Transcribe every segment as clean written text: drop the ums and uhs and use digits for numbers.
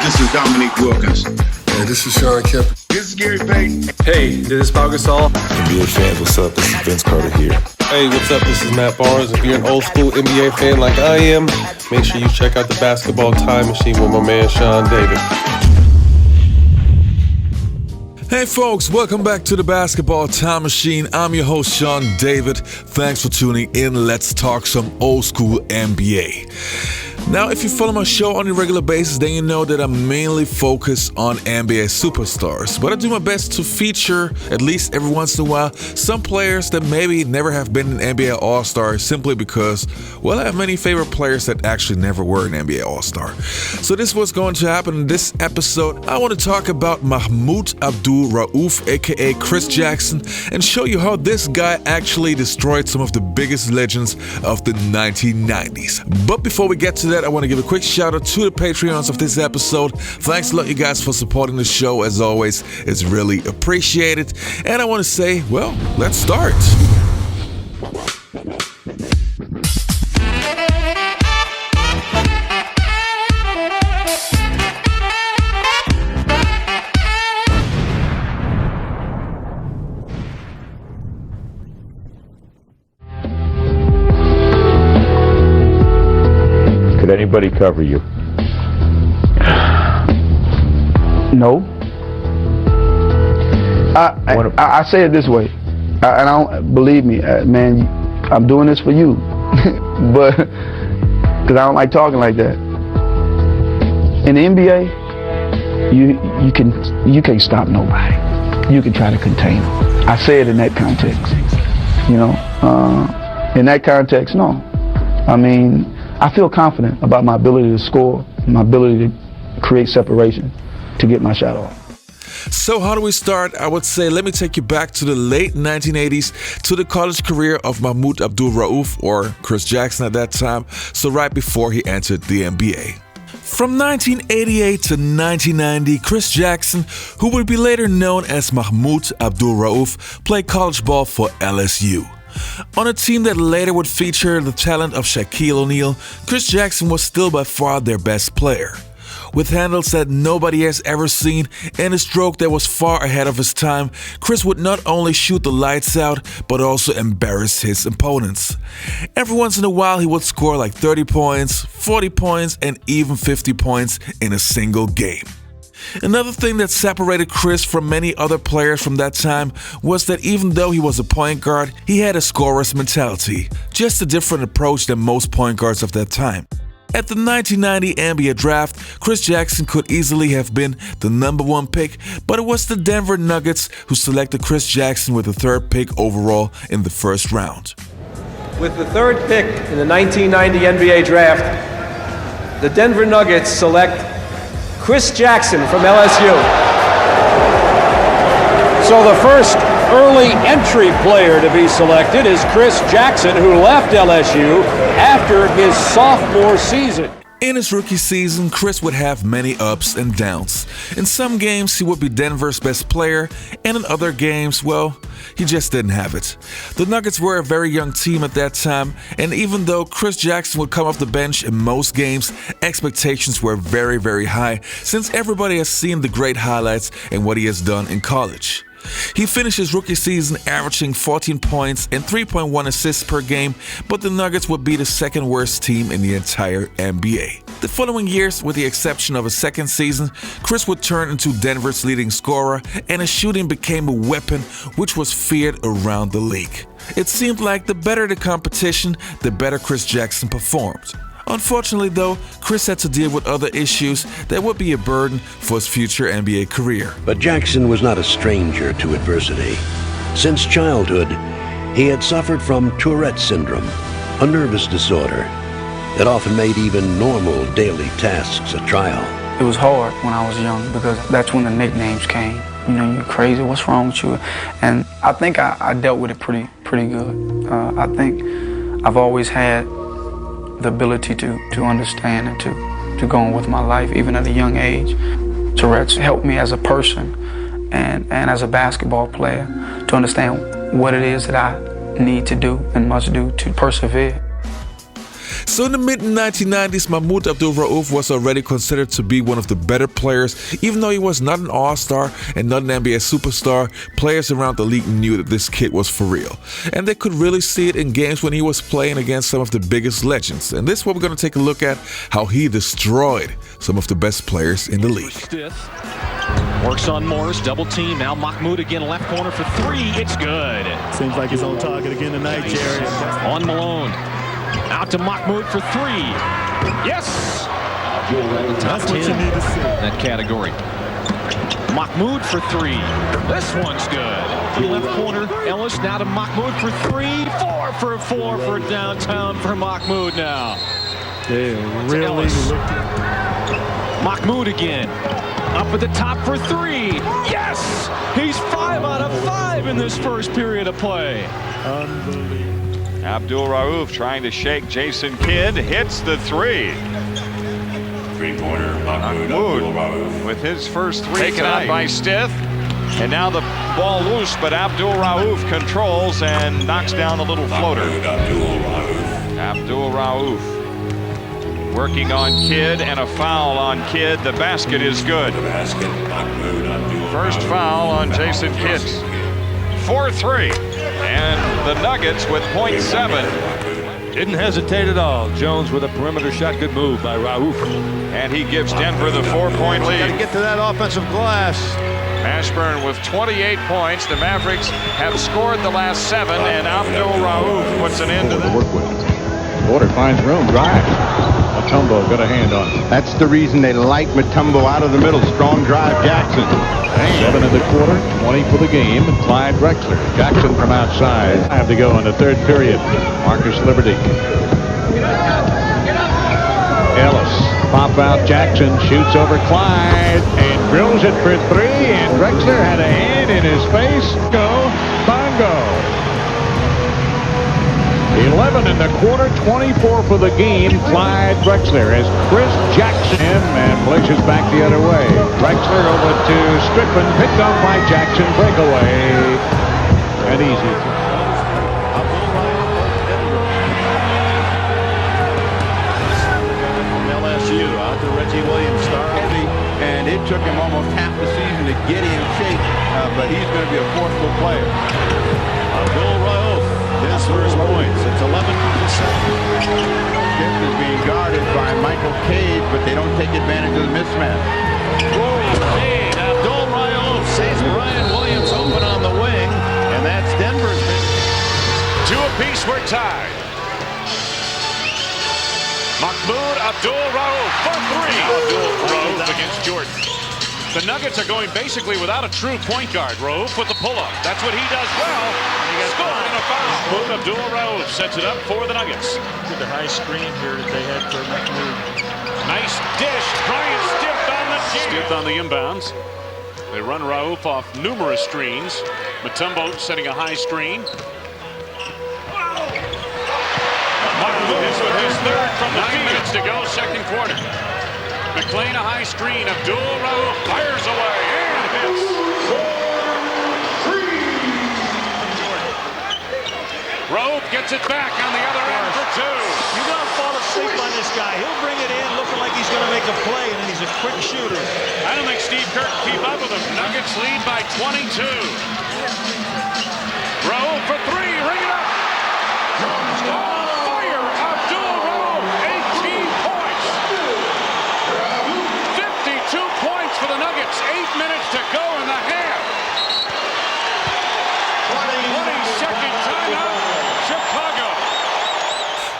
This is Dominique Wilkins. Hey, this is Sean Kemp. This is Gary Payton. Hey, this is Pau Gasol. NBA fans, what's up? This is Vince Carter here. Hey, what's up? This is Matt Barnes. If you're an old school NBA fan like I am, make sure you check out the Basketball Time Machine with my man Sean David. Hey folks, welcome back to the Basketball Time Machine. I'm your host, Sean David. Thanks for tuning in. Let's talk some old school NBA. Now, if you follow my show on a regular basis, then you know that I'm mainly focused on NBA superstars. But I do my best to feature, at least every once in a while, some players that maybe never have been an NBA All-Star simply because, well, I have many favorite players that actually never were an NBA All-Star. So this is what's going to happen in this episode. I want to talk about Mahmoud Abdul-Rauf, aka Chris Jackson, and show you how this guy actually destroyed some of the biggest legends of the 1990s. But before we get to that, I want to give a quick shout out to the Patreons of this episode. Thanks a lot, you guys, for supporting the show. As always, it's really appreciated. And I want to say, well, let's start. Could anybody cover you? No. I say it this way, and I don't believe me, man. I'm doing this for you, but because I don't like talking like that. In the NBA, you can't stop nobody. You can try to contain them. I say it in that context, you know. In that context, no. I mean, I feel confident about my ability to score, my ability to create separation, to get my shot off. So how do we start? I would say, let me take you back to the late 1980s, to the college career of Mahmoud Abdul-Rauf, or Chris Jackson at that time, so right before he entered the NBA. From 1988 to 1990, Chris Jackson, who would be later known as Mahmoud Abdul-Rauf, played college ball for LSU. On a team that later would feature the talent of Shaquille O'Neal, Chris Jackson was still by far their best player. With handles that nobody has ever seen and a stroke that was far ahead of his time, Chris would not only shoot the lights out, but also embarrass his opponents. Every once in a while, he would score like 30 points, 40 points, and even 50 points in a single game. Another thing that separated Chris from many other players from that time was that even though he was a point guard, he had a scorer's mentality, just a different approach than most point guards of that time. At the 1990 NBA draft, Chris Jackson could easily have been the number one pick, but it was the Denver Nuggets who selected Chris Jackson with the third pick overall in the first round. With the third pick in the 1990 NBA draft, the Denver Nuggets select Chris Jackson from LSU. So the first early entry player to be selected is Chris Jackson, who left LSU after his sophomore season. In his rookie season, Chris would have many ups and downs. In some games, he would be Denver's best player, and in other games, well, he just didn't have it. The Nuggets were a very young team at that time, and even though Chris Jackson would come off the bench in most games, expectations were very, very high, since everybody has seen the great highlights and what he has done in college. He finished his rookie season averaging 14 points and 3.1 assists per game, but the Nuggets would be the second worst team in the entire NBA. The following years, with the exception of a second season, Chris would turn into Denver's leading scorer, and his shooting became a weapon which was feared around the league. It seemed like the better the competition, the better Chris Jackson performed. Unfortunately though, Chris had to deal with other issues that would be a burden for his future NBA career. But Jackson was not a stranger to adversity. Since childhood, he had suffered from Tourette's syndrome, a nervous disorder that often made even normal daily tasks a trial. It was hard when I was young because that's when the nicknames came. You know, you're crazy, what's wrong with you? And I think I dealt with it pretty good. I think I've always had the ability to understand and to go on with my life, even at a young age. Tourette's helped me as a person and as a basketball player to understand what it is that I need to do and must do to persevere. So in the mid-1990s, Mahmoud Abdul-Rauf was already considered to be one of the better players. Even though he was not an all-star and not an NBA superstar, players around the league knew that this kid was for real. And they could really see it in games when he was playing against some of the biggest legends. And this is what we're going to take a look at, how he destroyed some of the best players in the league. Works on Morris, double team. Now Mahmoud again, left corner for three. It's good. Seems like he's on target again tonight, Jerry. On Malone. Out to Mahmoud for three. Yes! That's what you need to see. That category. Mahmoud for three. This one's good. Left corner, Ellis now to Mahmoud for three. 4 for 4 for downtown for Mahmoud now. They really looking. Mahmoud again. Up at the top for three. Yes! He's 5 out of 5 in this first period of play. Unbelievable. Abdul-Rauf trying to shake Jason Kidd, hits the three. Three-pointer, Mahmoud with his first three taken out by Stith. And now the ball loose, but Abdul-Rauf controls and knocks down the little floater. Abdul-Rauf working on Kidd, and a foul on Kidd. The basket is good. First foul on Jason Kidd. 4-3. And the Nuggets with .7. Didn't hesitate at all. Jones with a perimeter shot. Good move by Rauf. And he gives Denver the 4-point lead. Got to get to that offensive glass. Ashburn with 28 points. The Mavericks have scored the last 7, and Abdul-Rauf puts an end to that. Porter finds room, drive. Mutombo got a hand on it. That's the reason they like Mutombo out of the middle. Strong drive, Jackson. 7 in the quarter, 20 for the game. Clyde Drexler. Jackson from outside. Have to go in the third period. Marcus Liberty. Ellis. Pop out Jackson. Shoots over Clyde. And drills it for 3. And Drexler had a hand in his face. Go. Bongo. 11 in the quarter, 24 for the game. Clyde Drexler as Chris Jackson and places back the other way. Drexler over to Strickland, picked up by Jackson, breakaway, and easy. LSU out to Reggie Williams, star heavy, and it took him almost half the season to get in shape, but he's going to be a forceful player. Abdul-Rauf. His first points. It's 11 to 7. Stith is being guarded by Michael Cade, but they don't take advantage of the mismatch. Cade. Abdul-Rauf sees Brian Williams open on the wing, and that's Denver's. 2 apiece, we're tied. Mahmoud Abdul-Rauf for 3. Abdul-Rauf against Jordan. The Nuggets are going basically without a true point guard. Rauf with the pull-up. That's what he does well. He scored in a foul. Mahmoud Abdul-Rauf sets it up for the Nuggets. Look at the high screen here that they had for Mahmoud. Nice dish. Bryant stiffed on the Stiffed on the inbounds. They run Rauf off numerous screens. Mutombo setting a high screen. Mahmoud is with his third from the 9 minutes to go, second quarter. McClain a high screen. Abdul-Rauf fires away and hits. Rauf gets it back on the other end for 2. You don't fall asleep on this guy. He'll bring it in looking like he's going to make a play, and then he's a quick shooter. I don't think Steve Kerr can keep up with him. Nuggets lead by 22. Rauf for 3. Ring it up. Fire. Abdul-Rauf. 18 points. 52 points for the Nuggets. 8 minutes to go in the half. 20-second timeout. Chicago.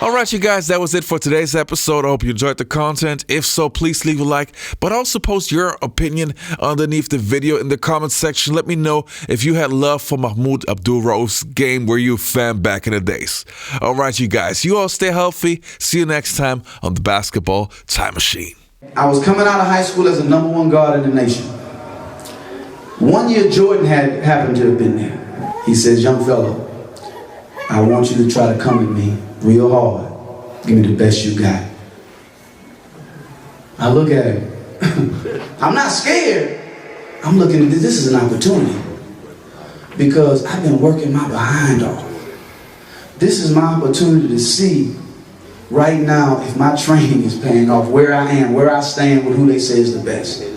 All right, you guys, that was it for today's episode. I hope you enjoyed the content. If so, please leave a like, but also post your opinion underneath the video in the comments section. Let me know if you had love for Mahmoud Abdul-Rauf's game. Were you a fan back in the days? All right, you guys, you all stay healthy. See you next time on the Basketball Time Machine. I was coming out of high school as the #1 guard in the nation. One year Jordan happened to have been there. He says, "Young fellow, I want you to try to come at me real hard. Give me the best you got." I look at him. I'm not scared. I'm looking at this. This is an opportunity. Because I've been working my behind off. This is my opportunity to see right now, if my training is paying off, where I am, where I stand with who they say is the best,